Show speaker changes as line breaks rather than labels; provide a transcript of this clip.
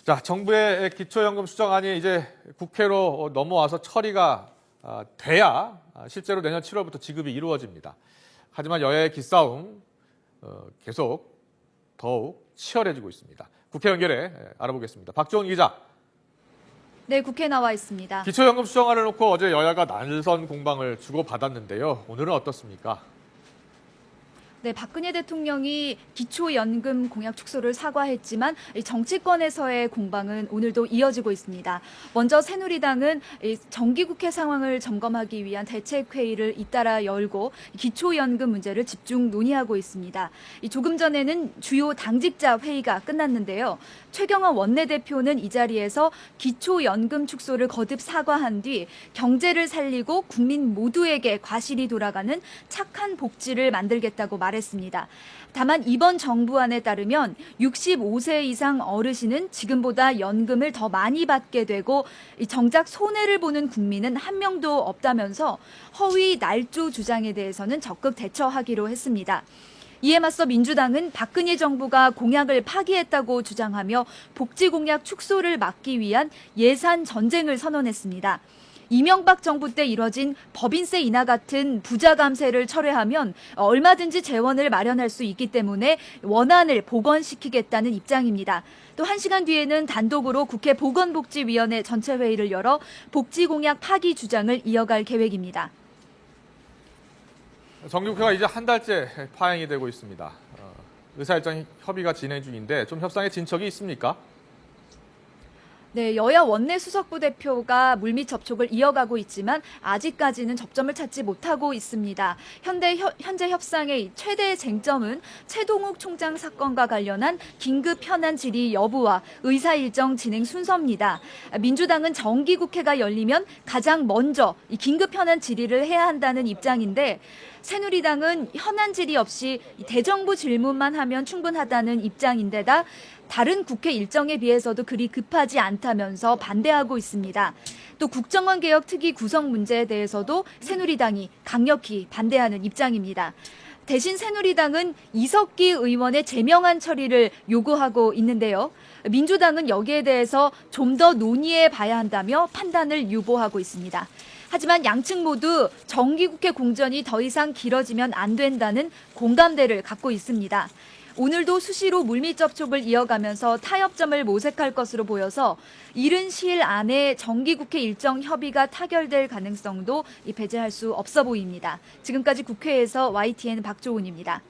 자, 정부의 기초연금 수정안이 이제 국회로 넘어와서 처리가 돼야 실제로 내년 7월부터 지급이 이루어집니다. 하지만 여야의 기싸움 계속 더욱 치열해지고 있습니다. 국회 연결해 알아보겠습니다. 박주원 기자.
네, 국회에 나와 있습니다.
기초연금 수정안을 놓고 어제 여야가 날선 공방을 주고받았는데요. 오늘은 어떻습니까?
네, 박근혜 대통령이 기초연금 공약 축소를 사과했지만 정치권에서의 공방은 오늘도 이어지고 있습니다. 먼저 새누리당은 정기국회 상황을 점검하기 위한 대책회의를 잇따라 열고 기초연금 문제를 집중 논의하고 있습니다. 조금 전에는 주요 당직자 회의가 끝났는데요. 최경환 원내대표는 이 자리에서 기초연금 축소를 거듭 사과한 뒤 경제를 살리고 국민 모두에게 과실이 돌아가는 착한 복지를 만들겠다고 말했습니다. 다만 이번 정부안에 따르면 65세 이상 어르신은 지금보다 연금을 더 많이 받게 되고 정작 손해를 보는 국민은 한 명도 없다면서 허위 날조 주장에 대해서는 적극 대처하기로 했습니다. 이에 맞서 민주당은 박근혜 정부가 공약을 파기했다고 주장하며 복지 공약 축소를 막기 위한 예산 전쟁을 선언했습니다. 이명박 정부 때 이뤄진 법인세 인하 같은 부자 감세를 철회하면 얼마든지 재원을 마련할 수 있기 때문에 원안을 복원시키겠다는 입장입니다. 또 1시간 뒤에는 단독으로 국회 보건복지위원회 전체 회의를 열어 복지 공약 파기 주장을 이어갈 계획입니다.
정기국회가 이제 한 달째 파행이 되고 있습니다. 의사일정 협의가 진행 중인데 좀 협상에 진척이 있습니까?
네, 여야 원내 수석부 대표가 물밑 접촉을 이어가고 있지만 아직까지는 접점을 찾지 못하고 있습니다. 현재 협상의 최대 쟁점은 최동욱 총장 사건과 관련한 긴급 현안 질의 여부와 의사 일정 진행 순서입니다. 민주당은 정기국회가 열리면 가장 먼저 이 긴급 현안 질의를 해야 한다는 입장인데 새누리당은 현안 질의 없이 대정부 질문만 하면 충분하다는 입장인데다 다른 국회 일정에 비해서도 그리 급하지 않다면서 반대하고 있습니다. 또 국정원 개혁 특위 구성 문제에 대해서도 새누리당이 강력히 반대하는 입장입니다. 대신 새누리당은 이석기 의원의 제명안 처리를 요구하고 있는데요. 민주당은 여기에 대해서 좀 더 논의해 봐야 한다며 판단을 유보하고 있습니다. 하지만 양측 모두 정기국회 공전이 더 이상 길어지면 안 된다는 공감대를 갖고 있습니다. 오늘도 수시로 물밑 접촉을 이어가면서 타협점을 모색할 것으로 보여서 이른 시일 안에 정기국회 일정 협의가 타결될 가능성도 배제할 수 없어 보입니다. 지금까지 국회에서 YTN 박조은입니다.